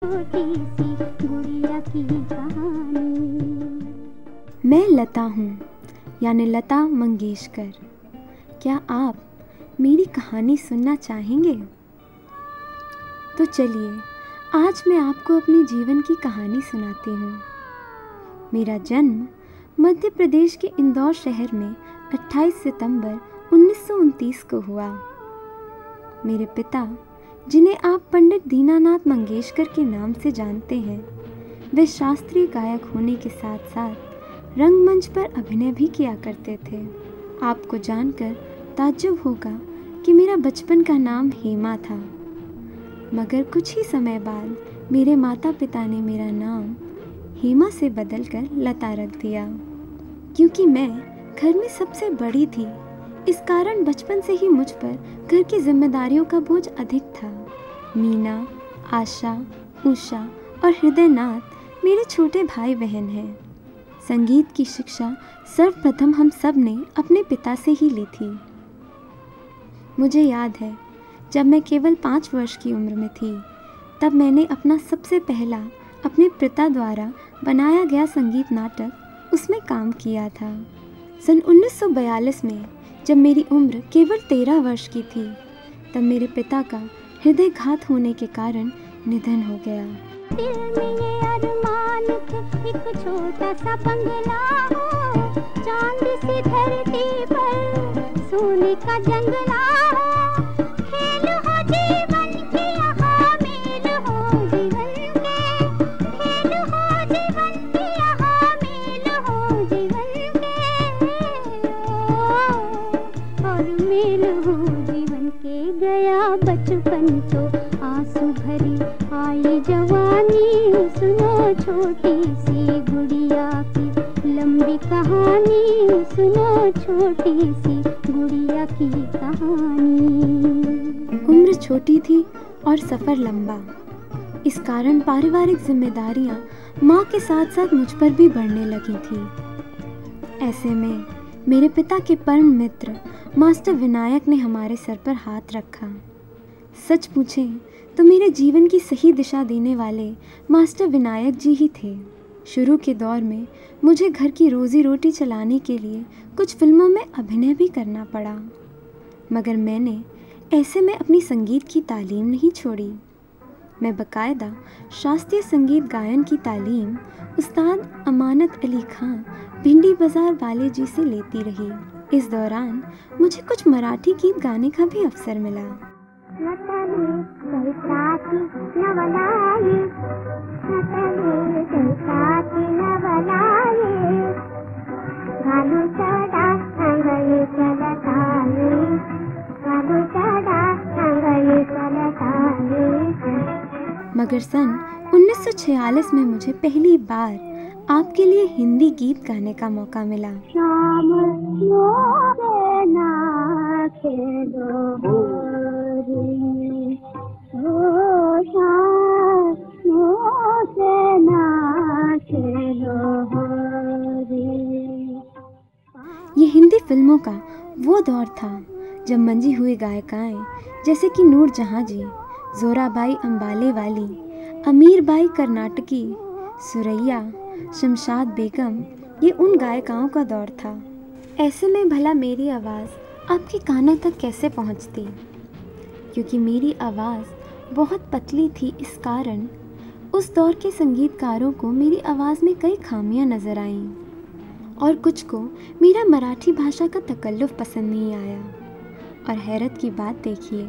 छोटी सी गुड़िया की कहानी। मैं लता हूँ, यानी लता मंगेशकर। क्या आप मेरी कहानी सुनना चाहेंगे? तो चलिए, आज मैं आपको अपने जीवन की कहानी सुनाती हूँ। मेरा जन्म मध्य प्रदेश के इंदौर शहर में 28 सितंबर 1929 को हुआ। मेरे पिता, जिन्हें आप पंडित दीनानाथ मंगेशकर के नाम से जानते हैं, वे शास्त्रीय गायक होने के साथ साथ रंगमंच पर अभिनय भी किया करते थे। आपको जानकर ताज्जुब होगा कि मेरा बचपन का नाम हेमा था, मगर कुछ ही समय बाद मेरे माता पिता ने मेरा नाम हेमा से बदलकर लता रख दिया। क्योंकि मैं घर में सबसे बड़ी थी, इस कारण बचपन से ही मुझ पर घर की जिम्मेदारियों का बोझ अधिक था। मीना, आशा, उषा और हृदयनाथ मेरे छोटे भाई बहन हैं। संगीत की शिक्षा सर्वप्रथम हम सब ने अपने पिता से ही ली थी। मुझे याद है, जब मैं केवल 5 वर्ष की उम्र में थी, तब मैंने अपना सबसे पहला अपने पिता द्वारा बनाया गया संगीत नाटक उसमें काम किया था। सन 1942 में जब मेरी उम्र केवल 13 वर्ष की थी, तब मेरे पिता का हृदयघात होने के कारण निधन हो गया। दिल में ये अरमान थे, एक छोटा सा बंगला हो, चांद सी धरती पर सोने का जंगला हो, खेल हो जीवन के यहाँ मेल हो जीवन के, खेल हो जीवन के यहाँ मेल हो जीवन के, और मेल हो जीवन के। गया बचपन तो आंसू भरी आई जवानी, सुनो छोटी सी गुड़िया की लंबी कहानी, सुनो छोटी सी गुड़िया की कहानी। उम्र छोटी थी और सफ़र लंबा, इस कारण पारिवारिक जिम्मेदारियां माँ के साथ साथ मुझ पर भी बढ़ने लगी थी। ऐसे में मेरे पिता के परम मित्र मास्टर विनायक ने हमारे सर पर हाथ रखा। सच पूछें तो मेरे जीवन की सही दिशा देने वाले मास्टर विनायक जी ही थे। शुरू के दौर में मुझे घर की रोजी रोटी चलाने के लिए कुछ फिल्मों में अभिनय भी करना पड़ा, मगर मैंने ऐसे में अपनी संगीत की तालीम नहीं छोड़ी। मैं बाकायदा शास्त्रीय संगीत गायन की तालीम उस्ताद अमानत अली खां भिंडी बाजार वाले जी से लेती रही। इस दौरान मुझे कुछ मराठी गीत गाने का भी अवसर मिला। मगर सन 1946 में मुझे पहली बार आपके लिए हिंदी गीत गाने का मौका मिला। ये हिंदी फिल्मों का वो दौर था जब मंजी हुई गायिकाएं जैसे कि नूर जहां जी, जोराबाई अंबाले वाली, अमीर बाई कर्नाटकी, सुरैया, शमशाद बेगम, ये उन गायिकाओं का दौर था। ऐसे में भला मेरी आवाज़ आपके कानों तक कैसे पहुंचती? क्योंकि मेरी आवाज़ बहुत पतली थी, इस कारण उस दौर के संगीतकारों को मेरी आवाज़ में कई खामियां नज़र आईं, और कुछ को मेरा मराठी भाषा का तकल्लुफ़ पसंद नहीं आया। और हैरत की बात देखिए,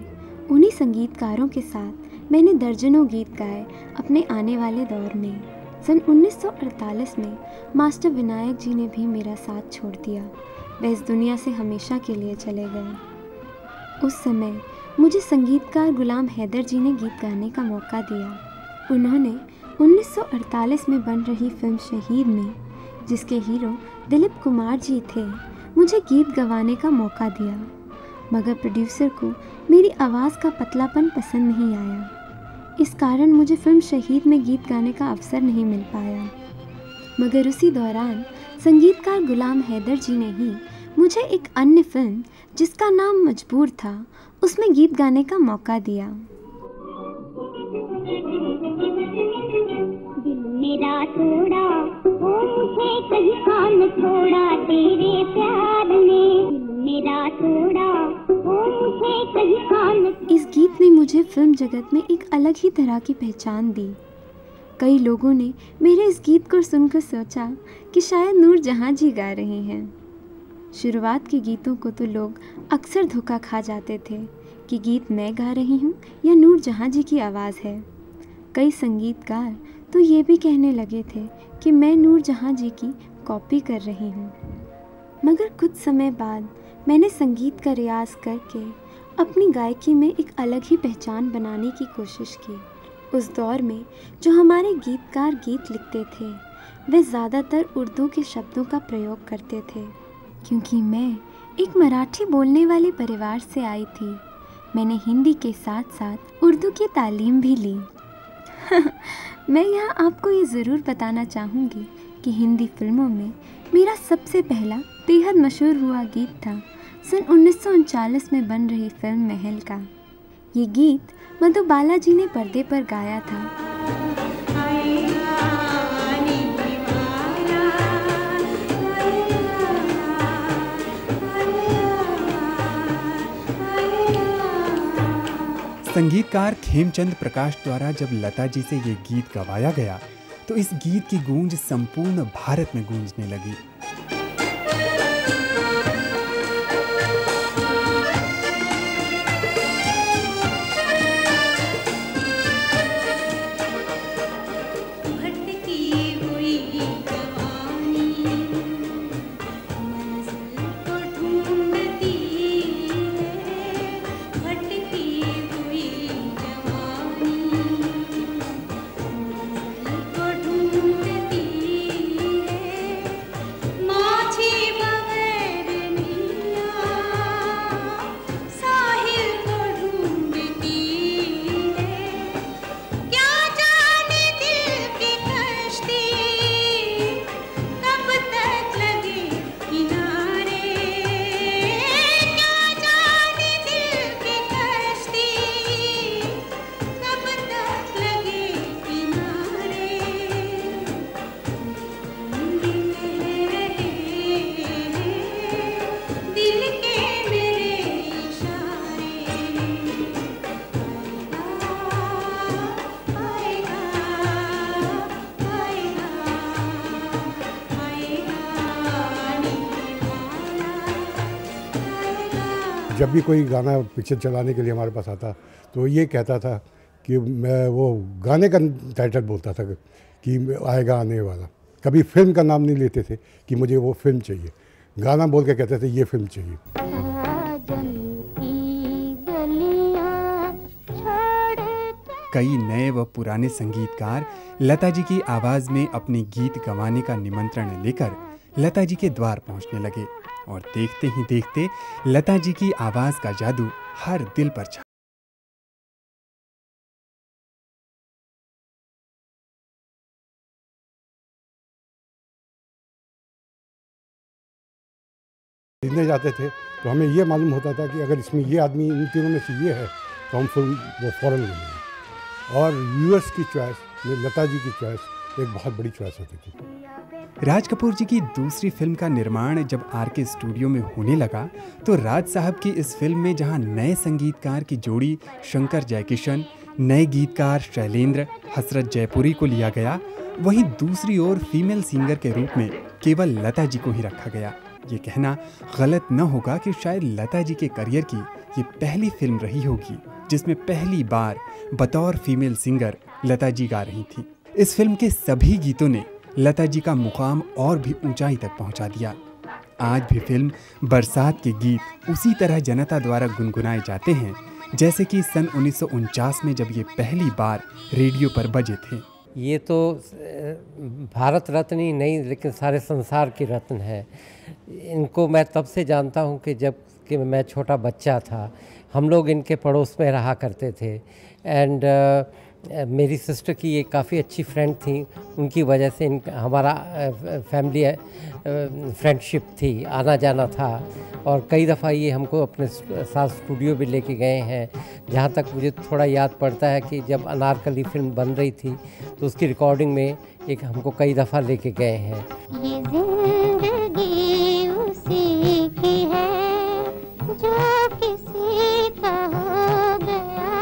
उन्हीं संगीतकारों के साथ मैंने दर्जनों गीत गाए अपने आने वाले दौर में। सन 1948 में मास्टर विनायक जी ने भी मेरा साथ छोड़ दिया। वह इस दुनिया से हमेशा के लिए चले गए। उस समय मुझे संगीतकार गुलाम हैदर जी ने गीत गाने का मौका दिया। उन्होंने 1948 में बन रही फिल्म शहीद में, जिसके हीरो दिलीप कुमार जी थे, मुझे गीत गवाने का मौका दिया। मगर प्रोड्यूसर को मेरी आवाज़ का पतलापन पसंद नहीं आया, इस कारण मुझे फिल्म शहीद में गीत गाने का अवसर नहीं मिल पाया। मगर उसी दौरान संगीतकार गुलाम हैदर जी ने ही मुझे एक अन्य फिल्म जिसका नाम मजबूर था, उसमें गीत गाने का मौका दिया। मेरा थोड़ा वो मुझे कहीं कान छोड़ा तेरे प्यार ने, मेरा थोड़ा वो मुझे कहीं कान। इस गीत ने मुझे फिल्म जगत में एक अलग ही तरह की पहचान दी। कई लोगों ने मेरे इस गीत को सुनकर सोचा कि शायद नूरजहां जी गा रही हैं। शुरुआत के गीतों को तो लोग अक्सर धोखा खा जाते थे कि गीत मैं गा रही हूँ या नूरजहां जी की आवाज़ है। कई संगीतकार तो ये भी कहने लगे थे कि मैं नूरजहां जी की कॉपी कर रही हूँ। मगर कुछ समय बाद मैंने संगीत का रियाज़ करके अपनी गायकी में एक अलग ही पहचान बनाने की कोशिश की। उस दौर में जो हमारे गीतकार गीत लिखते थे वे ज़्यादातर उर्दू के शब्दों का प्रयोग करते थे। क्योंकि मैं एक मराठी बोलने वाले परिवार से आई थी, मैंने हिंदी के साथ साथ उर्दू की तालीम भी ली। मैं यहाँ आपको ये ज़रूर बताना चाहूँगी कि हिंदी फिल्मों में मेरा सबसे पहला बेहद मशहूर हुआ गीत था सन 1939 में बन रही फिल्म महल का। ये गीत मधुबाला जी ने पर्दे पर गाया था। संगीतकार खेमचंद प्रकाश द्वारा जब लता जी से ये गीत गवाया गया तो इस गीत की गूंज संपूर्ण भारत में गूंजने लगी। जब भी कोई गाना पिक्चर चलाने के लिए हमारे पास आता तो ये कहता था कि मैं वो गाने का टाइटल बोलता था कि आएगा आने वाला। कभी फिल्म का नाम नहीं लेते थे कि मुझे वो फिल्म चाहिए, गाना बोल के कहते थे ये फिल्म चाहिए। कई नए व पुराने संगीतकार लता जी की आवाज़ में अपने गीत गवाने का निमंत्रण लेकर लता जी के द्वार पहुंचने लगे और देखते ही देखते लता जी की आवाज़ का जादू हर दिल पर छा। खरीदने जाते थे तो हमें ये मालूम होता था कि अगर इसमें ये आदमी इन तीनों में से ये है तो हम फिर वो फ़ौरन लेंगे। और व्यूअर्स की चॉइस में लता जी की चॉइस एक बहुत बड़ी चॉइस होती थी। राज कपूर जी की दूसरी फिल्म का निर्माण जब आरके स्टूडियो में होने लगा तो राज साहब की इस फिल्म में जहां नए संगीतकार की जोड़ी शंकर जयकिशन, नए गीतकार शैलेंद्र, हसरत जयपुरी को लिया गया, वहीं दूसरी ओर फीमेल सिंगर के रूप में केवल लता जी को ही रखा गया। ये कहना गलत न होगा कि शायद लता जी के करियर की ये पहली फिल्म रही होगी जिसमें पहली बार बतौर फीमेल सिंगर लता जी गा रही थी। इस फिल्म के सभी गीतों ने लता जी का मुकाम और भी ऊंचाई तक पहुंचा दिया। आज भी फिल्म बरसात के गीत उसी तरह जनता द्वारा गुनगुनाए जाते हैं जैसे कि सन 1949 में जब ये पहली बार रेडियो पर बजे थे। ये तो भारत रत्न ही नहीं लेकिन सारे संसार की रत्न है। इनको मैं तब से जानता हूँ कि जब कि मैं छोटा बच्चा था, हम लोग इनके पड़ोस में रहा करते थे। एंड मेरी सिस्टर की ये काफ़ी अच्छी फ्रेंड थी, उनकी वजह से हमारा फैमिली फ्रेंडशिप थी, आना जाना था। और कई दफ़ा ये हमको अपने साथ स्टूडियो भी लेके गए हैं। जहाँ तक मुझे थोड़ा याद पड़ता है कि जब अनारकली फिल्म बन रही थी तो उसकी रिकॉर्डिंग में एक हमको कई दफ़ा लेके गए हैं। ये जिंदगी उसी की है जो किसी का हो गया,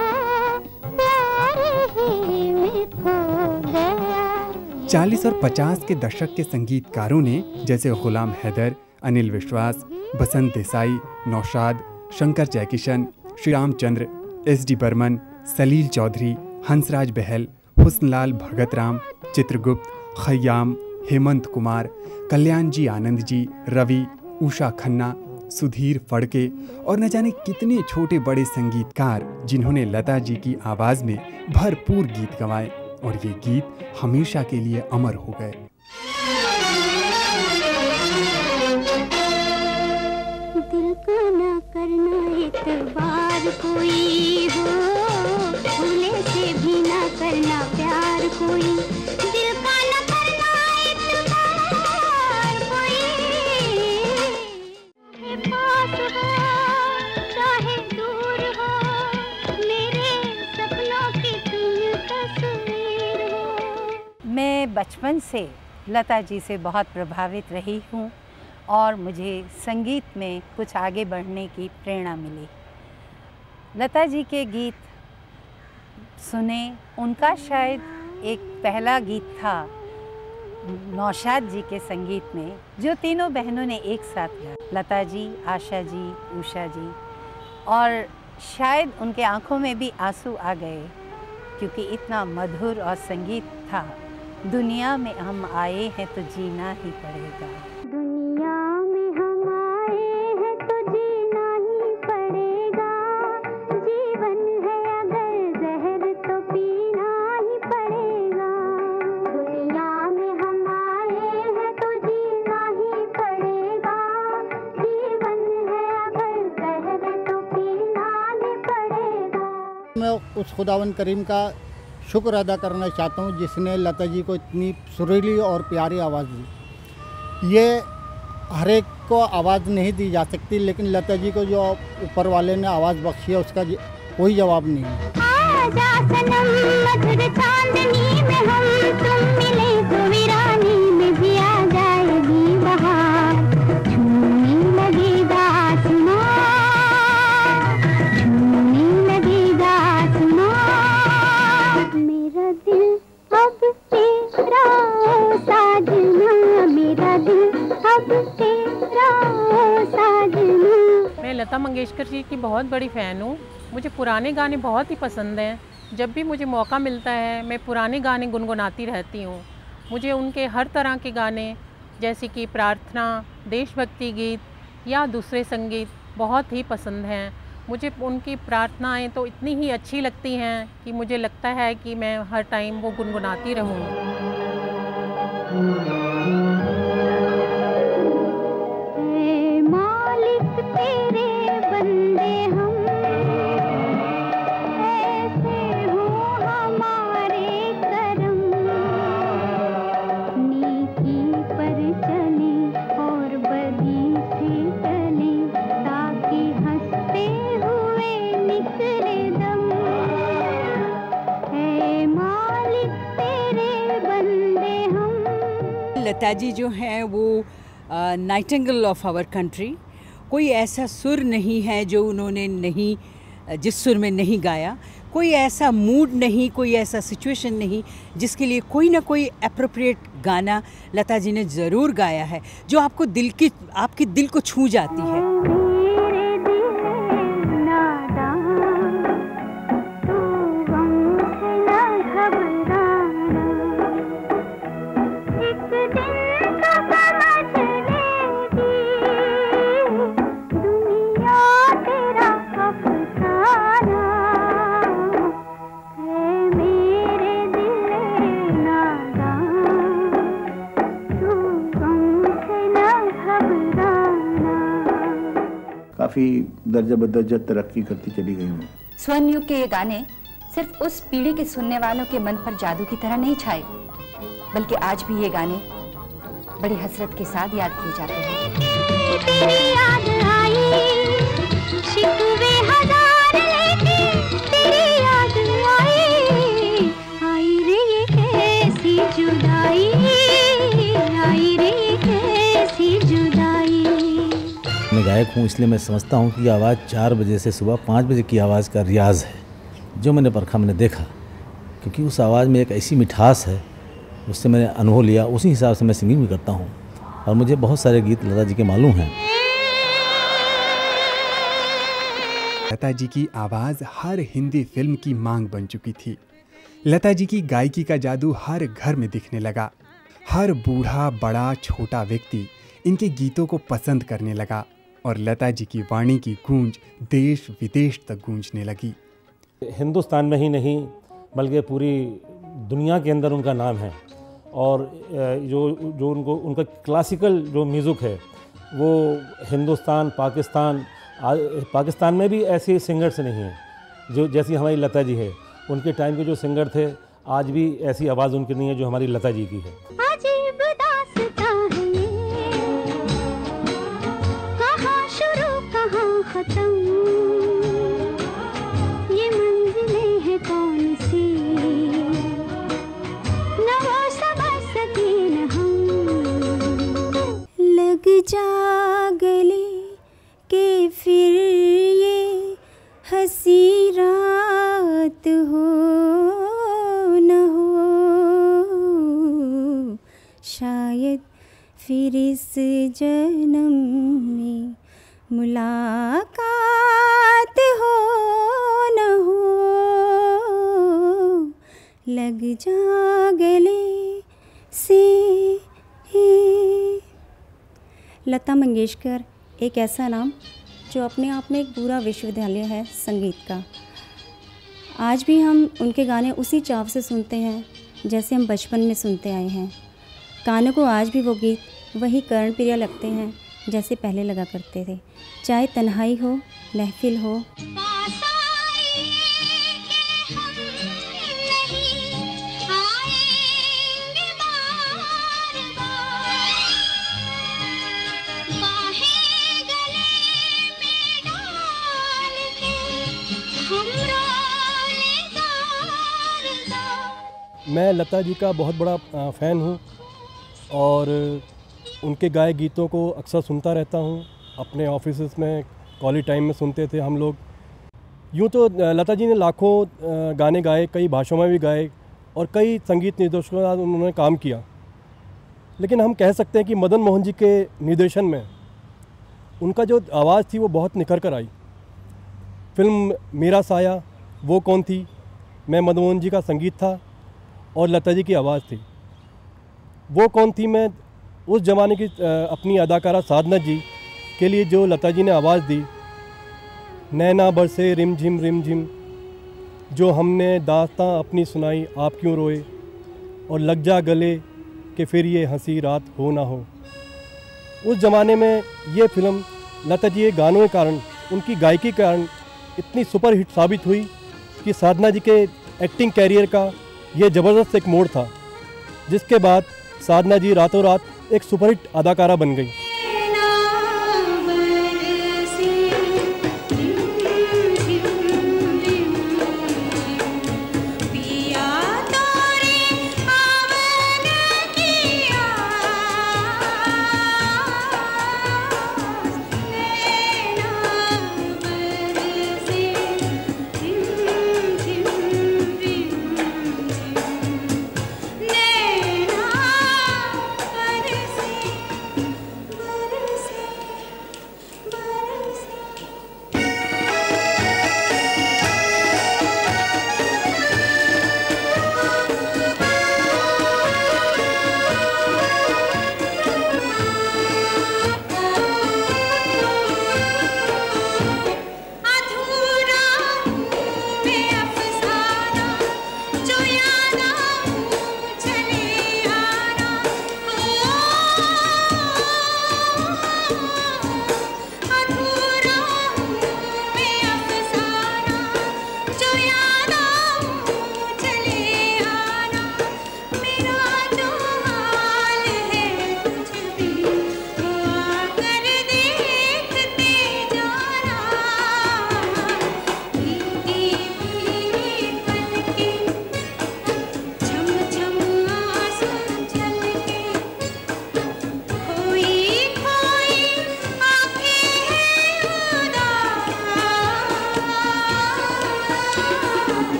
प्यार ही में खो गया। 40 और 50 के दशक के संगीतकारों ने जैसे गुलाम हैदर, अनिल विश्वास, बसंत देसाई, नौशाद, शंकर जयकिशन, श्री रामचंद्र, एस.डी. बर्मन, सलील चौधरी, हंसराज बहल, हुस्नलाल भगतराम, चित्रगुप्त, खयाम, हेमंत कुमार, कल्याण जी आनंद जी, रवि, उषा खन्ना, सुधीर फड़के और न जाने कितने छोटे बड़े संगीतकार जिन्होंने लता जी की आवाज़ में भरपूर गीत गवाए और ये गीत हमेशा के लिए अमर हो गए। दिल को न करना इतबार कोई हो, भूले से भी न करना प्यार कोई, दिल का न करना इतबार कोई। पास हो चाहे दूर हो, मेरे सपनों की तुम तस्वीर हो। मैं बचपन से लता जी से बहुत प्रभावित रही हूँ और मुझे संगीत में कुछ आगे बढ़ने की प्रेरणा मिली। लता जी के गीत सुने, उनका शायद एक पहला गीत था नौशाद जी के संगीत में, जो तीनों बहनों ने एक साथ गाया, लता जी, आशा जी, उषा जी, और शायद उनके आँखों में भी आंसू आ गए क्योंकि इतना मधुर और संगीत था। दुनिया में हम आए हैं तो जीना ही पड़ेगा, दुनिया में हम आए हैं तो जीना ही पड़ेगा, जीवन है अगर जहर तो पीना ही पड़ेगा। दुनिया में हम आए हैं तो जीना ही पड़ेगा, जीवन है अगर जहर तो पीना ही पड़ेगा। मैं उस खुदावन करीम का शुक्र अदा करना चाहता हूँ जिसने लता जी को इतनी सुरीली और प्यारी आवाज़ दी। ये हर एक को आवाज़ नहीं दी जा सकती, लेकिन लता जी को जो ऊपर वाले ने आवाज़ बख्शी है उसका कोई जवाब नहीं है। आजा सनम मधुर चांदनी में हम तुम मिले तो वीरानी में भी आ जाएगी बहार, झूमने लगेगा आसमां, झूमने लगेगा आसमां। मेरा दिल अब तेरा साजना, मेरा दिल अब तेरा साजना। मैं लता मंगेशकर जी की बहुत बड़ी फ़ैन हूँ। मुझे पुराने गाने बहुत ही पसंद हैं। जब भी मुझे मौका मिलता है मैं पुराने गाने गुनगुनाती रहती हूँ। मुझे उनके हर तरह के गाने जैसे कि प्रार्थना, देशभक्ति गीत या दूसरे संगीत बहुत ही पसंद हैं। मुझे उनकी प्रार्थनाएं तो इतनी ही अच्छी लगती हैं कि मुझे लगता है कि मैं हर टाइम वो गुनगुनाती रहूँ। मालिक तेरे बंदे हम, ऐसे हो हमारे करम, नीति पर चले और बदी से चले, ताकि हंसते हुए निकले दम। है मालिक तेरे बंदे हम। लता जी जो हैं वो नाइटिंगेल ऑफ आवर कंट्री। कोई ऐसा सुर नहीं है जो उन्होंने नहीं, जिस सुर में नहीं गाया। कोई ऐसा मूड नहीं, कोई ऐसा सिचुएशन नहीं जिसके लिए कोई ना कोई एप्रोप्रिएट गाना लता जी ने ज़रूर गाया है जो आपको आपके दिल को छू जाती है। काफ़ी दर्जा बदर्जा तरक्की करती चली गई हूँ। स्वर्णयुग के ये गाने सिर्फ उस पीढ़ी के सुनने वालों के मन पर जादू की तरह नहीं छाए, बल्कि आज भी ये गाने बड़ी हसरत के साथ याद किए जाते हैं। तेरी याद आई, शिकवे हजार लेके तेरी याद आई, आई रे ये कैसी जुदाई, आई रे ये कैसी जुदाई। मैं गायक हूँ, इसलिए मैं समझता हूँ कि आवाज़ 4 बजे से सुबह 5 बजे की आवाज़ का रियाज़ है। जो मैंने परखा, मैंने देखा, क्योंकि उस आवाज़ में एक ऐसी मिठास है, उससे मैंने अनुभव लिया, उसी हिसाब से मैं सिंगिंग भी करता हूँ। और मुझे बहुत सारे गीत लता जी के मालूम हैं। लता जी की आवाज़ हर हिंदी फिल्म की मांग बन चुकी थी। लता जी की गायकी का जादू हर घर में दिखने लगा। हर बूढ़ा बड़ा छोटा व्यक्ति इनके गीतों को पसंद करने लगा और लता जी की वाणी की गूंज देश विदेश तक गूंजने लगी। हिंदुस्तान में ही नहीं बल्कि पूरी दुनिया के अंदर उनका नाम है। और जो उनका क्लासिकल जो म्यूज़िक है वो हिंदुस्तान, पाकिस्तान में भी ऐसे सिंगर्स नहीं हैं जो जैसी हमारी लता जी है। उनके टाइम के जो सिंगर थे, आज भी ऐसी आवाज़ उनकी नहीं है जो हमारी लता जी की है। अजीब दास्तां है ये, कहाँ शुरू कहाँ खत्म, ये मंजिलें हैं कौन सी, न वो समझ सके न हम। लग जा गले के फिर ये हंसी रात हो न हो, शायद फिर इस जन्म में मुलाकात हो न हो। लग जा गले से। लता मंगेशकर एक ऐसा नाम जो अपने आप में एक पूरा विश्वविद्यालय है संगीत का। आज भी हम उनके गाने उसी चाव से सुनते हैं जैसे हम बचपन में सुनते आए हैं। कानों को आज भी वो गीत वही कर्णप्रिय लगते हैं जैसे पहले लगा करते थे, चाहे तन्हाई हो, महफिल हो। मैं लता जी का बहुत बड़ा फ़ैन हूँ और उनके गाए गीतों को अक्सर सुनता रहता हूँ। अपने ऑफिस में कॉलेज टाइम में सुनते थे हम लोग। यूँ तो लता जी ने लाखों गाने गाए, कई भाषाओं में भी गाए और कई संगीत निर्देशकों के साथ उन्होंने काम किया। लेकिन हम कह सकते हैं कि मदन मोहन जी के निर्देशन में उनका जो आवाज़ थी वो बहुत निखर कर आई। फिल्म मेरा साया, वो कौन थी, मैं मदन मोहन जी का संगीत था और लता जी की आवाज़ थी। वो कौन थी मैं उस ज़माने की अपनी अदाकारा साधना जी के लिए जो लता जी ने आवाज़ दी, नैना बरसे रिम झिम, जो हमने दास्तां अपनी सुनाई आप क्यों रोए, और लग जा गले कि फिर ये हंसी रात हो ना हो। उस ज़माने में ये फिल्म लता जी के गानों के कारण, उनकी गायकी के कारण इतनी सुपर हिट साबित हुई कि साधना जी के एक्टिंग कैरियर का ये ज़बरदस्त एक मोड़ था, जिसके बाद साधना जी रातों रात एक सुपरहिट अदाकारा बन गई।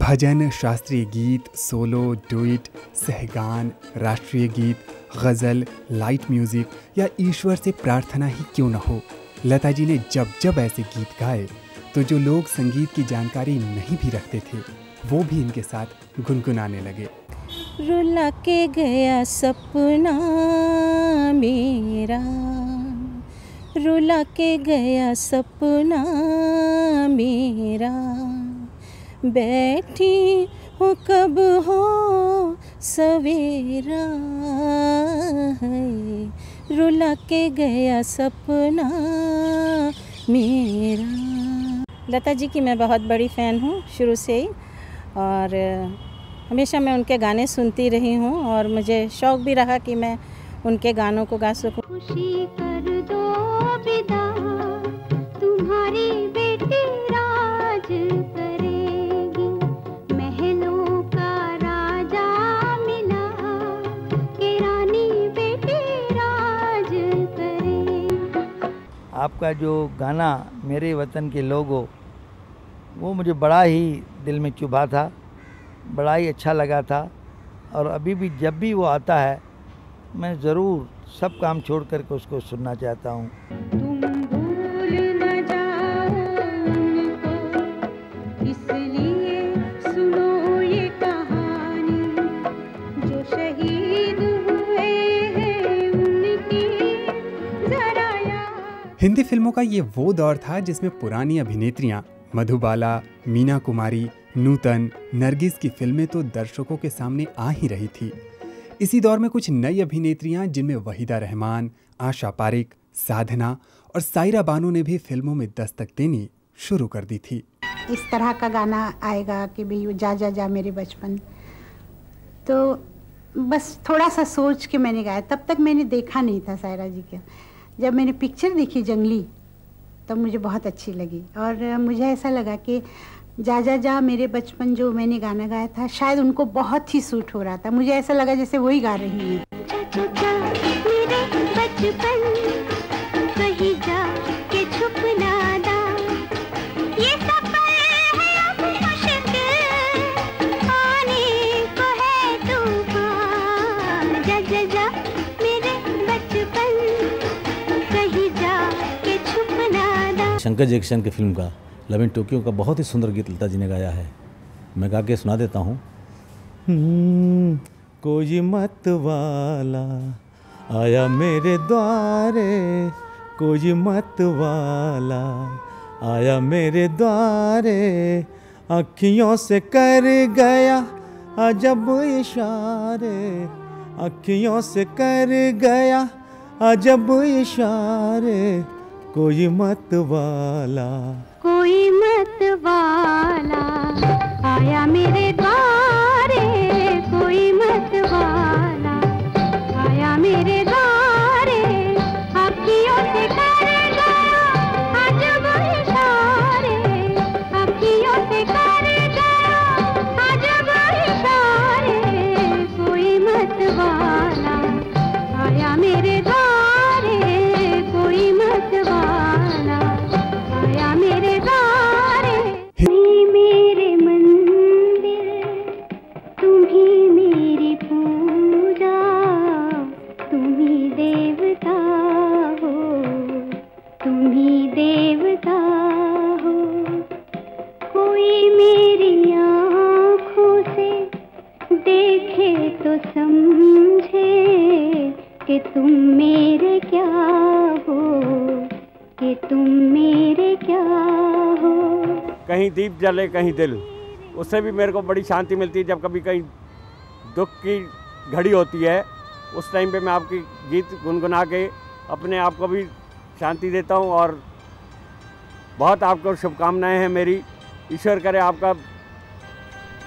भजन, शास्त्रीय गीत, सोलो, डुइट, सहगान, राष्ट्रीय गीत, गज़ल, लाइट म्यूज़िक या ईश्वर से प्रार्थना ही क्यों न हो, लता जी ने जब जब ऐसे गीत गाए तो जो लोग संगीत की जानकारी नहीं भी रखते थे वो भी इनके साथ गुनगुनाने लगे। रुला के गया सपना मेरा, रुला के गया सपना मेरा, बैठी हूँ कब हो सवेरा है, रुला के गया सपना मेरा। लता जी की मैं बहुत बड़ी फ़ैन हूँ शुरू से ही, और हमेशा मैं उनके गाने सुनती रही हूँ और मुझे शौक़ भी रहा कि मैं उनके गानों को गा सकूँ। खुशी कर दो विदा, तुम्हारी बेटी राज करेगी, महलों का राजा मिला कि रानी बेटी राज करेगी। आपका जो गाना मेरे वतन के लोगो, वो मुझे बड़ा ही दिल में चुभा था, बड़ा ही अच्छा लगा था, और अभी भी जब भी वो आता है मैं ज़रूर सब काम छोड़ करके उसको सुनना चाहता हूँ। तुम भूल न जाओ उनको, इसलिए सुनो ये कहानी, जो शहीद हुए हैं उनकी जरा याद। हिंदी फिल्मों का ये वो दौर था जिसमें पुरानी अभिनेत्रियां मधुबाला, मीना कुमारी, नूतन, नरगिस की फिल्में तो दर्शकों के सामने आ ही रही थी। इसी दौर में कुछ नई अभिनेत्रियां जिनमें वहीदा रहमान, आशा पारिक, साधना और सायरा बानू ने भी फिल्मों में दस्तक देनी शुरू कर दी थी। इस तरह का गाना आएगा कि भाई जा जा जा मेरे बचपन, तो बस थोड़ा सा सोच के मैंने गाया। तब तक मैंने देखा नहीं था सायरा जी का। जब मैंने पिक्चर देखी जंगली तब मुझे बहुत अच्छी लगी, और मुझे ऐसा लगा कि जा जा जा मेरे बचपन जो मैंने गाना गाया था शायद उनको बहुत ही सूट हो रहा था। मुझे ऐसा लगा जैसे वही गा रही हैं। मेरे बचपन कहीं जा के छुप ना दा, ये सफर है अब मुश्किल, आने को है तूफान, जा जा जा मेरे बचपन कहीं जा के छुप ना दा। शंकर जयकिशन की फिल्म का लव इन टोक्यो का बहुत ही सुंदर गीत लता जी ने गाया है, मैं गा के सुना देता हूँ। कोई मत वाला आया मेरे द्वारे, कोई मत वाला आया मेरे द्वारे, अखियों से कर गया अजब इशारे, अखियों से कर गया अजब इशारे, कोई मत वाला, कोई मत वाला आया मेरे द्वारे, कोई मत वाला आया मेरे द्वारे, अखियों से कर गया अजब इशारे, अखियों से कर गया अजब इशारे, कोई मत वाला आया मेरे द्वारे, कोई मत वाला आया मेरे द्वारे। तुम्ही मेरे मंदिर, तुम्ही मेरी पूजा, तुम्ही देवता हो, तुम्ही देवता हो, कोई मेरी आँखों से देखे तो समझे कि तुम मेरे क्या हो, कि तुम मेरे क्या हो। कहीं दीप जले कहीं दिल, उससे भी मेरे को बड़ी शांति मिलती है। जब कभी कहीं दुख की घड़ी होती है उस टाइम पे मैं आपकी गीत गुनगुना के अपने आप को भी शांति देता हूँ, और बहुत आपको शुभकामनाएं हैं मेरी। ईश्वर करे आपका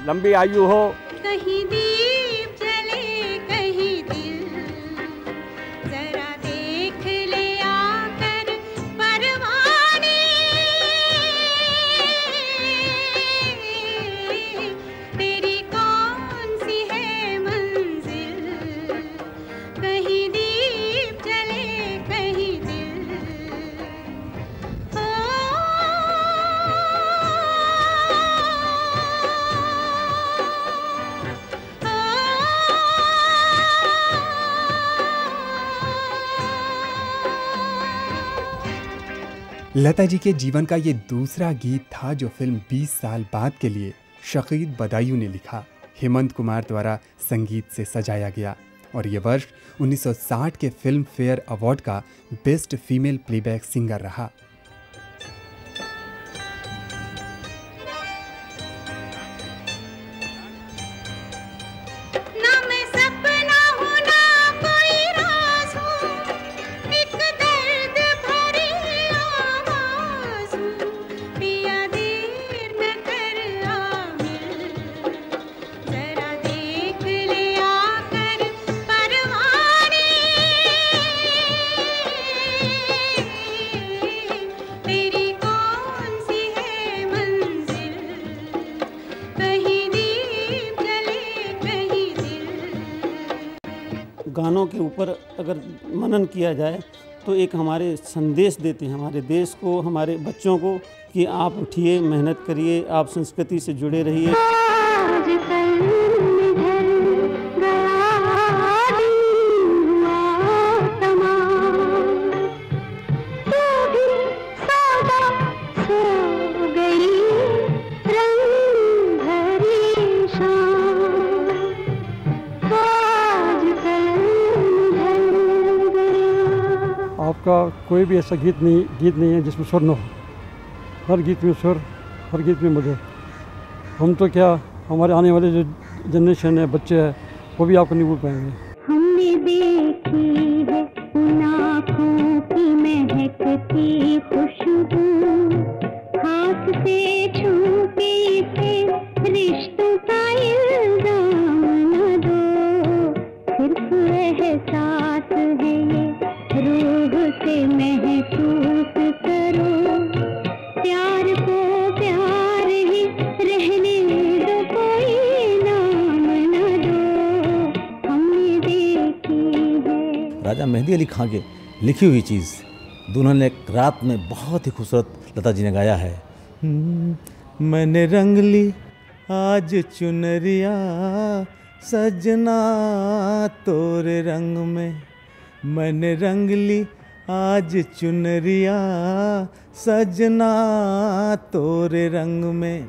लंबी आयु हो। कहीं दीप जले कहीं दिल, जरा देख ले आकर परवाने, तेरी कौन सी है मंजिल, कहीं दीप जले कहीं दिल, ओ लता जी के जीवन का ये दूसरा गीत था जो फिल्म 20 साल बाद के लिए शकीद बदायूं ने लिखा, हेमंत कुमार द्वारा संगीत से सजाया गया और ये वर्ष 1960 के फिल्म फेयर अवार्ड का बेस्ट फीमेल प्लेबैक सिंगर रहा। गानों के ऊपर अगर मनन किया जाए तो एक हमारे संदेश देते हैं हमारे देश को, हमारे बच्चों को कि आप उठिए, मेहनत करिए, आप संस्कृति से जुड़े रहिए। आपका कोई भी ऐसा गीत नहीं है जिसमें सुर न हो। हर गीत में सुर, हर गीत में मधुर। हम तो क्या, हमारे आने वाले जो जनरेशन है, बच्चे हैं, वो भी आपको नहीं भूल पाएंगे। हमने देखी है उन आँखों की महकती खुशबू, हाथ से छू के इसे रिश्तों का इल्जाम न दो, सिर्फ एहसास है ये रूह से महसूस करो, प्यार को प्यार ही रहने दो, कोई नाम न दो, हमने देखी है। राजा मेहंदी अली खां के लिखी हुई चीज़ दुल्हन एक रात में बहुत ही खूबसूरत लता जी ने गाया है। मैंने रंग ली आज चुनरिया सजना तोरे रंग में, मैंने रंग ली आज चुनरिया सजना तोरे रंग में,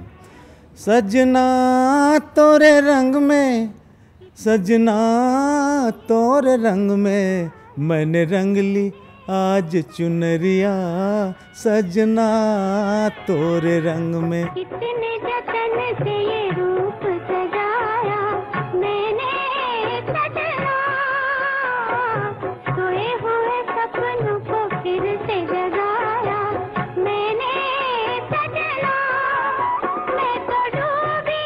सजना तोरे रंग में, सजना तोरे रंग में, मैंने रंग ली आज चुनरिया सजना तोरे रंग में। कितने जतन से ये रूप सजाया मैंने सजना, सोए हुए सपनों को फिर से जगाया मैंने सजना, मैं तो डूबी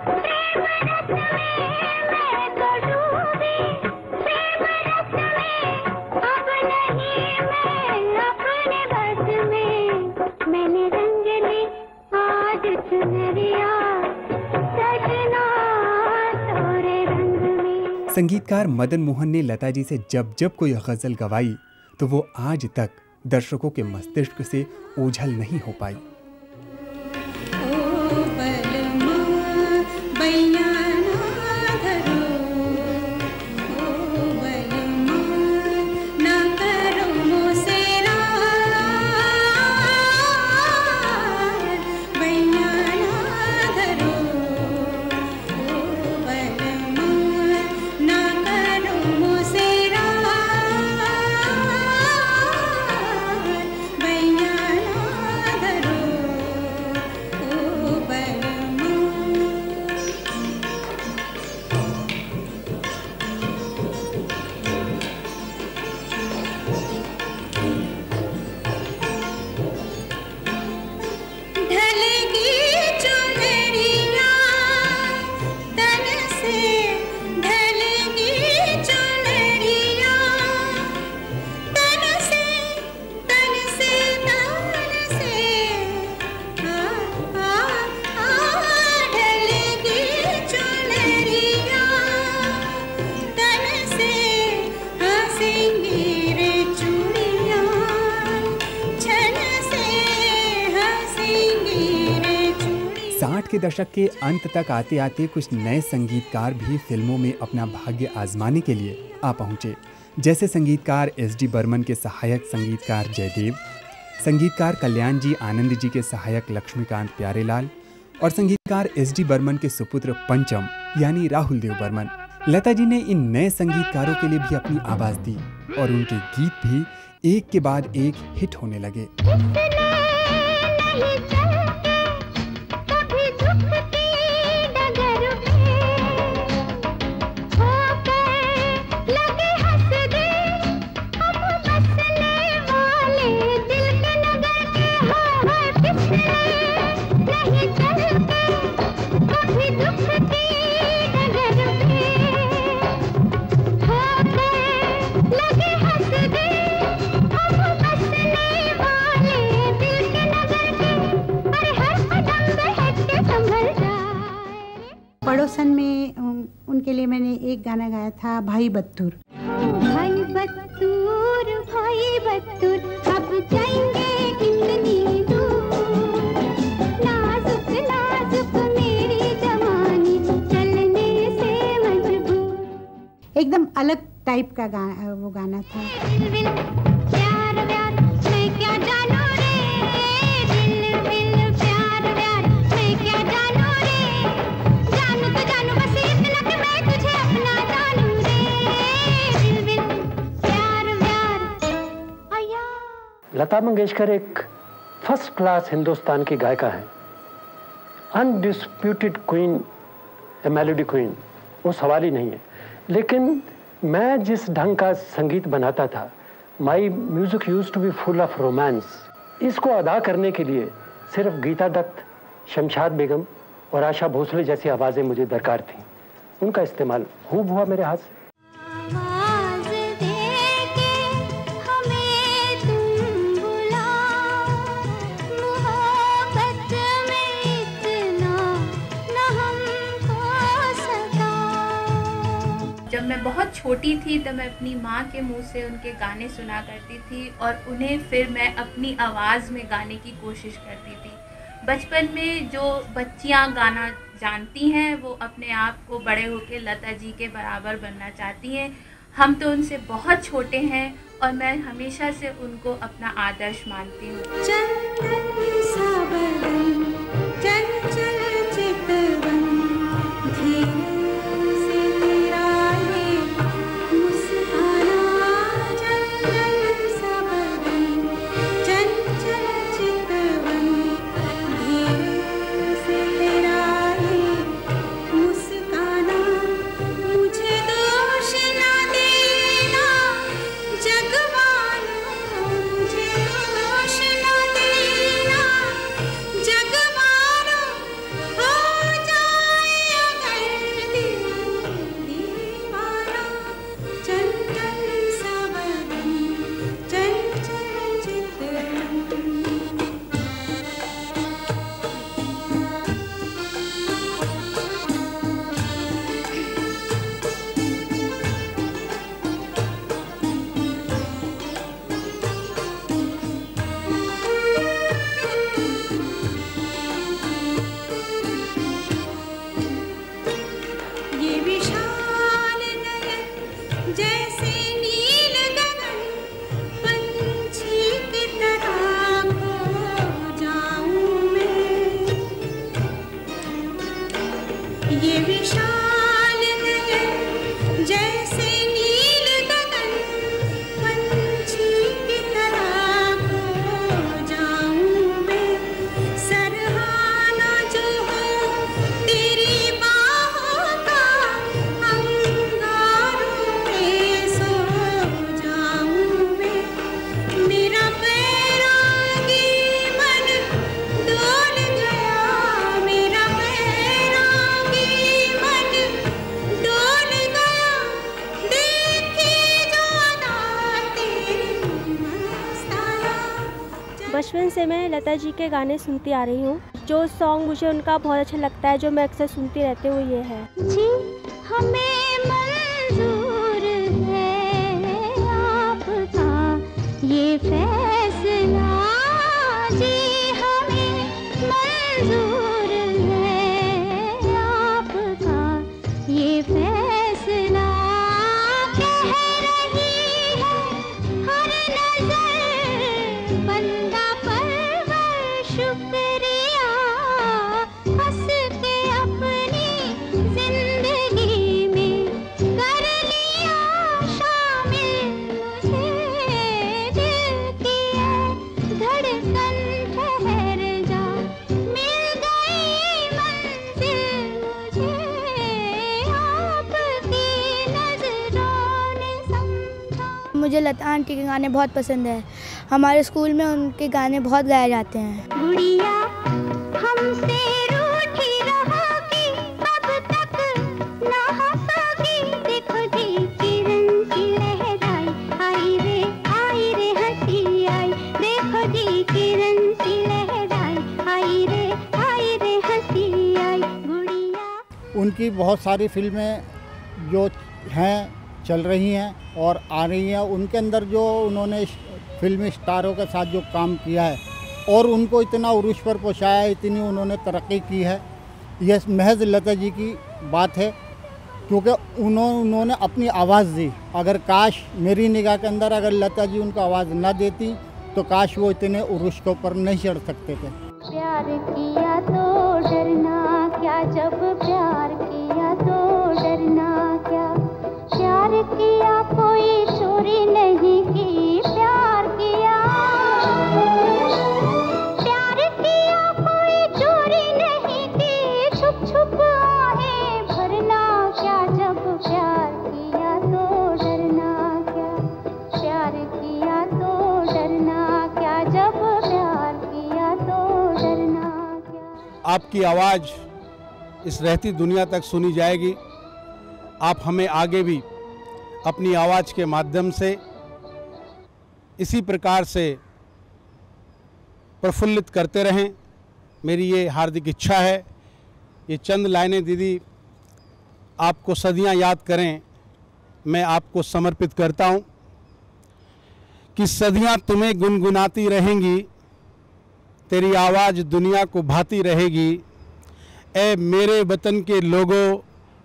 प्रेम रस में, मैं तो डूबी प्रेम रस में, अब नहीं मैं अपने बस में, मैंने रंग ली आज चुनरिया सजना तोरे रंग में। संगीतकार मदन मोहन ने लता जी से जब जब कोई गज़ल गवाई तो वो आज तक दर्शकों के मस्तिष्क से ओझल नहीं हो पाई। के दशक के अंत तक आते आते कुछ नए संगीतकार भी फिल्मों में अपना भाग्य आजमाने के लिए आ पहुंचे, जैसे संगीतकार एस डी बर्मन के सहायक संगीतकार जयदेव, संगीतकार कल्याण जी आनंद जी के सहायक लक्ष्मीकांत प्यारेलाल और संगीतकार एस.डी. बर्मन के सुपुत्र पंचम यानी राहुल देव बर्मन। लता जी ने इन नए संगीतकारों के लिए भी अपनी आवाज़ दी और उनके गीत भी एक के बाद एक हिट होने लगे। पड़ोसन में उनके लिए मैंने एक गाना गाया था, भाई बत्तूर। भाई बत्तूर, भाई बत्तूर, अब जाएंगे कितनी दूर, नाजुक नाजुक मेरी जवानी चलने से मजबूर। एकदम अलग टाइप का गाना, वो गाना था। प्यार प्यार मैं क्या जानू रे, दिल दिल प्यार प्यार मैं क्या जानू रे, जानू तो जानू बस इतना कि मैं तुझे अपना जानू रे, दिल दिल प्यार प्यार आया। लता मंगेशकर एक फर्स्ट क्लास हिंदुस्तान की गायिका है, अनडिस्प्यूटेड क्वीन, ए मेलोडी क्वीन, वो सवाल ही नहीं है। लेकिन मैं जिस ढंग का संगीत बनाता था, my music used to be full of romance, इसको अदा करने के लिए सिर्फ गीता दत्त, शमशाद बेगम और आशा भोसले जैसी आवाज़ें मुझे दरकार थीं। उनका इस्तेमाल खूब हुआ मेरे हाथ से। आवाज़ देके हमें तुम बुलाओ, मोहब्बत में इतना न हमको सताओ। जब मैं बहुत छोटी थी तब मैं अपनी माँ के मुंह से उनके गाने सुना करती थी और उन्हें फिर मैं अपनी आवाज़ में गाने की कोशिश करती थी। बचपन में जो बच्चियाँ गाना जानती हैं वो अपने आप को बड़े होकर लता जी के बराबर बनना चाहती हैं। हम तो उनसे बहुत छोटे हैं और मैं हमेशा से उनको अपना आदर्श मानती हूँ। चंदन सा बदन, चंचल चितवन, धीरे से तेरा ये मुस्कुराना। चंदन सा बदन, चंचल चितवन, धीरे से तेरा ये मुस्काना। मुझे दोष ना देना जगवाना, मुझे दोष ना देना जगवाना। हो जाए अगर दिल दीवाना, चंचल सा बदन, चंचल चितवन। ये विशाल नयन जैसे नील गगन, पंछी की तरह खो जाऊं मैं। ये विशाल नयन जैसे नील गगन, पंछी की तरह खो जाऊं मैं। सरहाना जो हो तेरी बाहों का, अंगारों में सो जाऊं मैं। मेरा बैरागी मन डोल गया, मेरा बैरागी मन डोल गया। देखी जो अदा तेरी मस्ताना। बचपन से मैं लता जी के गाने सुनती आ रही हूँ। जो सॉन्ग मुझे उनका बहुत अच्छा लगता है, जो मैं अक्सर सुनती रहती हूँ, ये है जी हमें मंजूर है आपका ये फैसला, जी हमें मंजूर है आपका ये फैसला। कह रही है हर नजर बंदा मुझे लता आंटी के गाने बहुत पसंद है। हमारे स्कूल में उनके गाने बहुत गाए जाते हैं। गुड़िया हमसे रूठी रहोगी, अब तक ना हंसोगी, देखो जी किरण सी लहराई, आई रे हंसी आई, देखो जी किरण सी लहराई, आई रे हंसी आई। गुड़िया उनकी बहुत सारी फिल्में जो हैं चल रही हैं और आ रही हैं, उनके अंदर जो उन्होंने फिल्मी स्टारों के साथ जो काम किया है और उनको इतना उरूज पर पहुंचाया है, इतनी उन्होंने तरक्की की है, यह महज लता जी की बात है, क्योंकि उन्होंने अपनी आवाज़ दी। अगर काश मेरी निगाह के अंदर अगर लता जी उनको आवाज़ ना देती तो काश वो इतने उरूज के ऊपर नहीं चढ़ सकते थे। प्यार किया तो डरना क्या, जब प्यार किया तो डरना क्या, प्यार किया कोई चोरी नहीं की, प्यार किया कोई चोरी नहीं की, छुप छुप आहें भरना क्या, जब प्यार किया तो डरना क्या, प्यार किया तो डरना क्या, जब प्यार किया तो डरना क्या। आपकी आवाज़ इस रहती दुनिया तक सुनी जाएगी। आप हमें आगे भी अपनी आवाज़ के माध्यम से इसी प्रकार से प्रफुल्लित करते रहें, मेरी ये हार्दिक इच्छा है। ये चंद लाइनें दीदी आपको सदियां याद करें, मैं आपको समर्पित करता हूं कि सदियां तुम्हें गुनगुनाती रहेंगी, तेरी आवाज़ दुनिया को भाती रहेगी। ए मेरे वतन के लोगों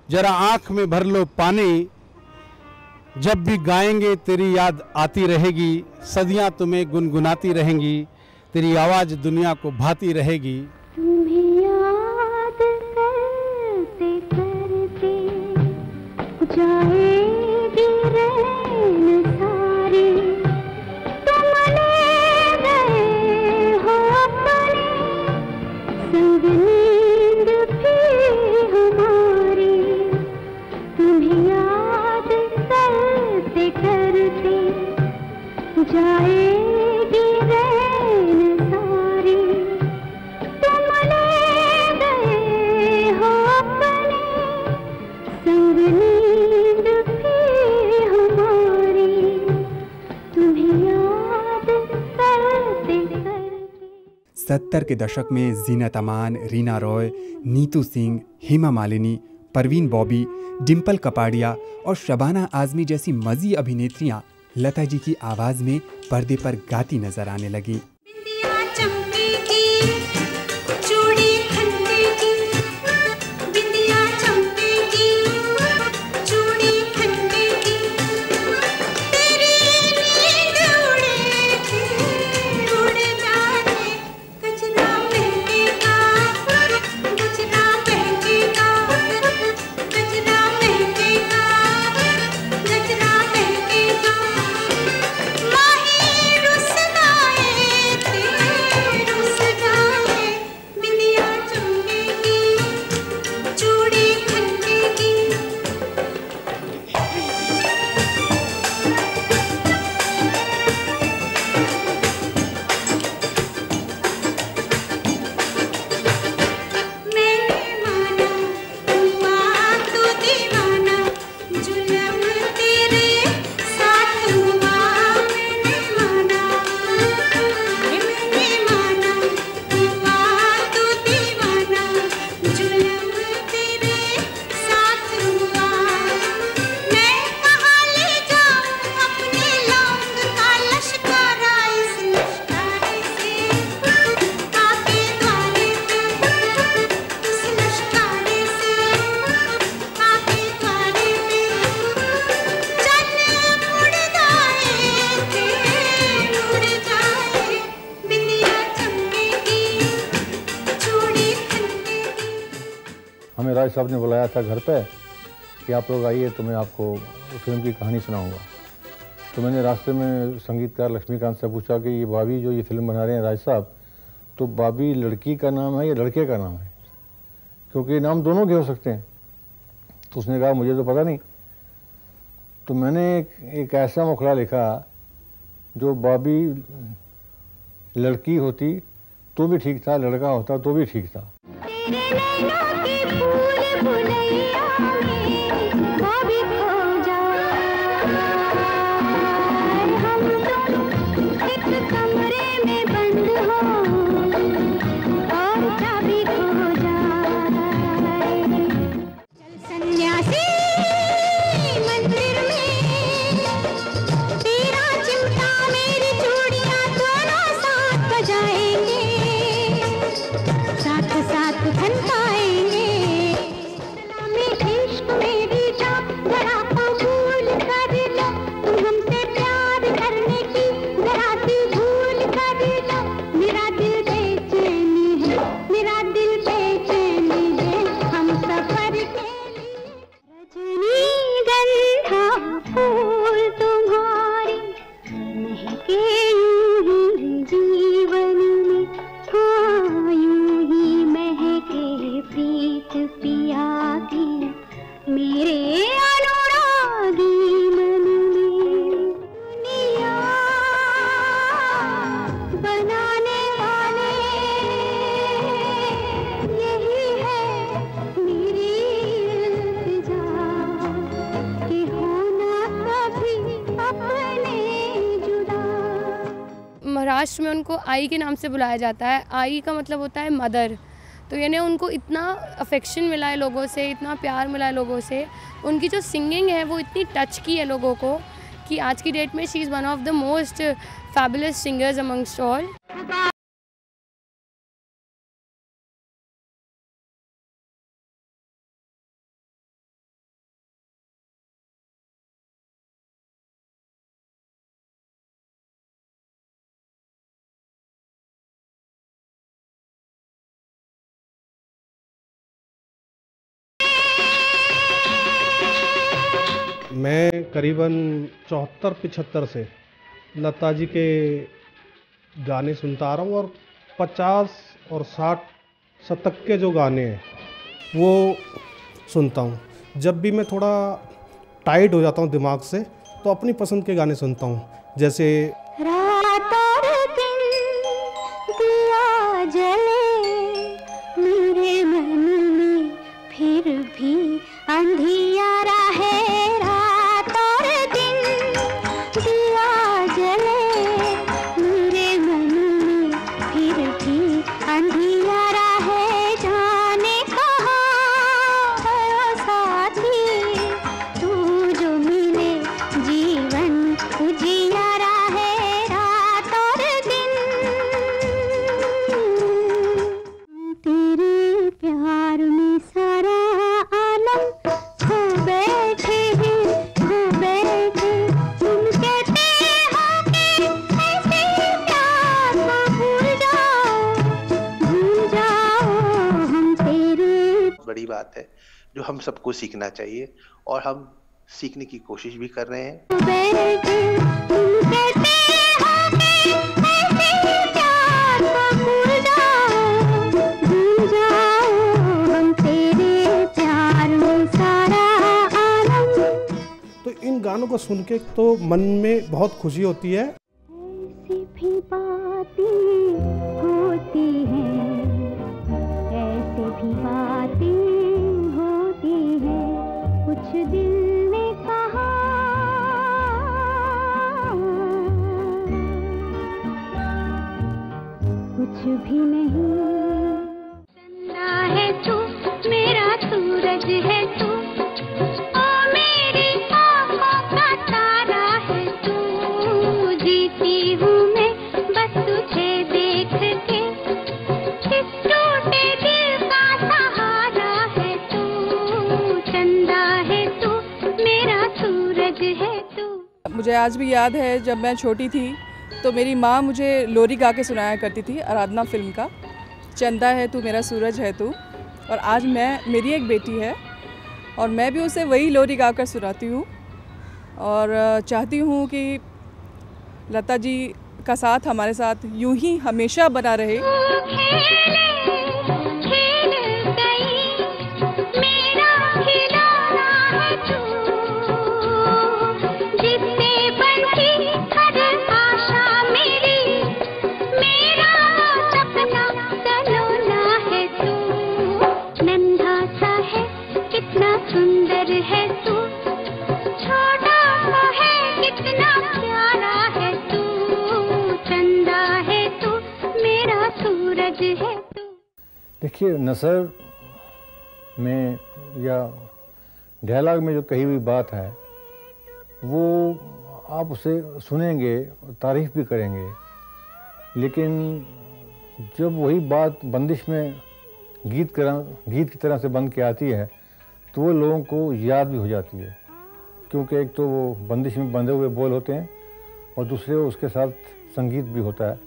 जरा आँख में भर लो पानी, जब भी गाएंगे तेरी याद आती रहेगी, सदियां तुम्हें गुनगुनाती रहेंगी, तेरी आवाज़ दुनिया को भाती रहेगी। तुम्हें याद करते करते जाएगी रैन सारी, तुम ले गए हो अपने संग नींद भी हमारी, तुम्हें याद करते करते जाएगी रैन सारी, तुम ले गए हो अपने संग नींद भी हमारी, तुम्हें याद करते करते। 70 के दशक में जीनत अमान, रीना रॉय, नीतू सिंह, हेमा मालिनी, परवीन बॉबी, डिम्पल कपाड़िया और शबाना आज़मी जैसी मज़ी अभिनेत्रियां लता जी की आवाज़ में पर्दे पर गाती नजर आने लगी। हमें राज साहब ने बुलाया था घर पे कि आप लोग आइए तो मैं आपको फिल्म की कहानी सुनाऊंगा। तो मैंने रास्ते में संगीतकार लक्ष्मीकांत से पूछा कि ये बाबी जो ये फिल्म बना रहे हैं राज साहब, तो बाबी लड़की का नाम है या लड़के का नाम है, क्योंकि नाम दोनों के हो सकते हैं। तो उसने कहा मुझे तो पता नहीं। तो मैंने एक ऐसा मुखड़ा लिखा जो बॉबी लड़की होती तो भी ठीक था, लड़का होता तो भी ठीक था। महाराष्ट्र में उनको आई के नाम से बुलाया जाता है। आई का मतलब होता है मदर। तो यानी उनको इतना अफेक्शन मिला है लोगों से, इतना प्यार मिला है लोगों से। उनकी जो सिंगिंग है वो इतनी टच की है लोगों को कि आज की डेट में she is one of the most fabulous singers amongst all. मैं करीबन 74-75 से लता जी के गाने सुनता आ रहा हूँ और 50 और 60 शतक के जो गाने हैं वो सुनता हूँ। जब भी मैं थोड़ा टाइट हो जाता हूँ दिमाग से तो अपनी पसंद के गाने सुनता हूँ, जैसे रात और दिन दिया जले मेरे मन में फिर भी अंधियारा है। रात और दिन दिया जले मेरे मन में फिर भी अंधियारा है। जाने कहाँ गयो साथी तू जो मिले जीवन उजियारा है। रात और दिन तेरे प्यार में सारा आलम खो बैठे हैं, खो बैठे। तुम कहते हो कि ऐसे प्यार को भूल जाओ हम तेरे। बड़ी बात है जो हम सबको सीखना चाहिए और हम सीखने की कोशिश भी कर रहे हैं। बैठे तुम कहते हो कि ऐसे प्यार को भूल जाओ हम तेरे प्यार में सारा आलम। तो इन गानों को सुन के तो मन में बहुत खुशी होती है। ऐसी भी बातें होती हैं, ऐसी भी बातें होती हैं, कुछ दिल ने कहा कुछ भी नहीं। चंदा है तू मेरा सूरज है तू, ओ मेरी आँखों का तारा है तू। जीती हूँ मैं बस तुझे देख के, इस टूटे दिल का सहारा है तू। चंदा है तू मेरा सूरज है तू। मुझे आज भी याद है जब मैं छोटी थी तो मेरी माँ मुझे लोरी गा के सुनाया करती थी आराधना फिल्म का, चंदा है तू मेरा सूरज है तू। और आज मेरी एक बेटी है और मैं भी उसे वही लोरी गा कर सुनाती हूँ और चाहती हूँ कि लता जी का साथ हमारे साथ यूं ही हमेशा बना रहे। कितना प्यारा है तू, चंदा है तू, मेरा सूरज है तू। देखिए, नसर में या डायलॉग में जो कही हुई बात है वो आप उसे सुनेंगे, तारीफ़ भी करेंगे, लेकिन जब वही बात बंदिश में गीत की तरह से बन के आती है तो वो लोगों को याद भी हो जाती है, क्योंकि एक तो वो बंदिश में बंधे हुए बोल होते हैं और दूसरे उसके साथ संगीत भी होता है,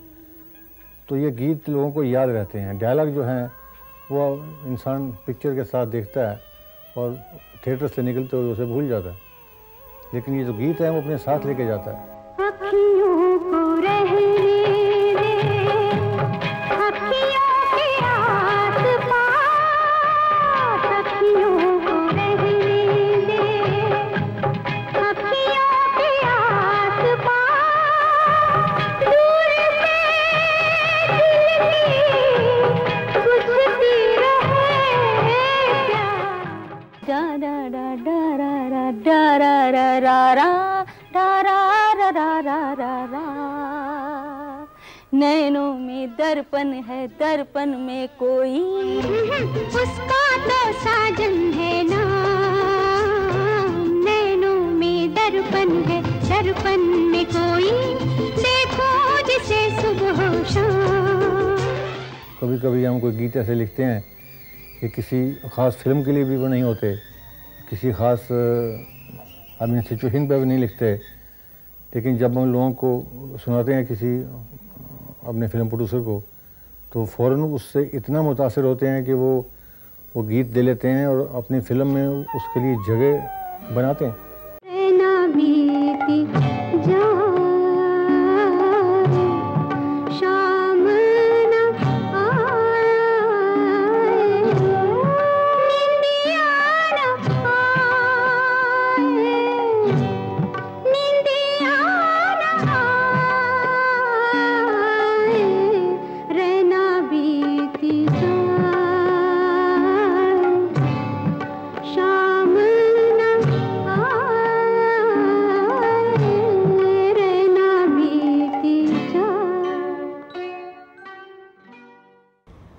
तो ये गीत लोगों को याद रहते हैं। डायलॉग जो हैं वो इंसान पिक्चर के साथ देखता है और थिएटर से निकलते हुए उसे भूल जाता है, लेकिन ये जो गीत है वो अपने साथ लेके जाता है। अखियों को रहने दे, अखियों के आस-पास, अखियों को रहने दे, अखियों के आस-पास, दूर से दिल की गुजरती रहे प्यार। डा डा डा डा रा रा रा रा रा रा रा रा रा रा रा। नैनों में दर्पण है, दर्पण में कोई उसका तो साजन है नाम। नैनों में दर्पण है, दर्पण में कोई, देखो जिसे सुबह शाम। कभी कभी हम कोई गीत ऐसे लिखते हैं कि किसी ख़ास फिल्म के लिए भी वो नहीं होते, किसी ख़ास सिचुएशन पर भी नहीं लिखते, लेकिन जब हम लोगों को सुनाते हैं किसी अपने फिल्म प्रोड्यूसर को तो फ़ौरन उससे इतना मुतासिर होते हैं कि वो गीत दे लेते हैं और अपनी फिल्म में उसके लिए जगह बनाते हैं।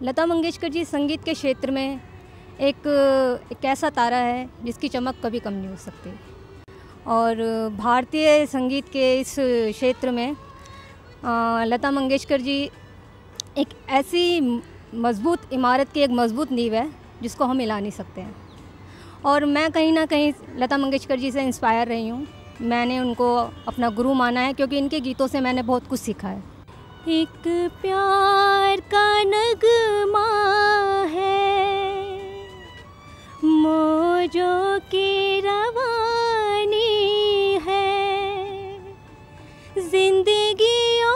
लता मंगेशकर जी संगीत के क्षेत्र में एक ऐसा तारा है जिसकी चमक कभी कम नहीं हो सकती, और भारतीय संगीत के इस क्षेत्र में लता मंगेशकर जी एक ऐसी मजबूत इमारत की एक मजबूत नींव है जिसको हम हिला नहीं सकते हैं। और मैं कहीं ना कहीं लता मंगेशकर जी से इंस्पायर रही हूँ। मैंने उनको अपना गुरु माना है क्योंकि इनके गीतों से मैंने बहुत कुछ सीखा है। एक प्यार का नगमा है, मौजों की रवानी है, जिंदगियों।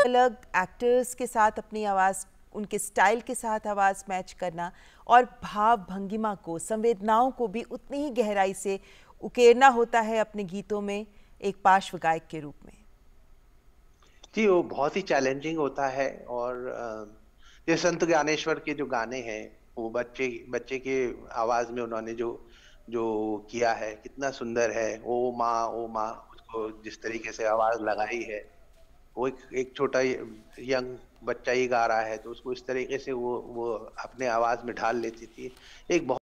अलग एक्टर्स के साथ अपनी आवाज़, उनके स्टाइल के साथ आवाज़ मैच करना और भाव भंगिमा को, संवेदनाओं को भी उतनी ही गहराई से उकेरना होता है अपने गीतों में एक पार्श्व गायक के रूप में। जी, वो बहुत ही चैलेंजिंग होता है। और ये संत ज्ञानेश्वर के जो गाने हैं वो बच्चे के आवाज़ में उन्होंने जो किया है कितना सुंदर है। ओ माँ उसको जिस तरीके से आवाज़ लगाई है, वो एक छोटा यंग बच्चा ही गा रहा है तो उसको इस तरीके से वो अपने आवाज़ में ढाल लेती थी। एक बहुत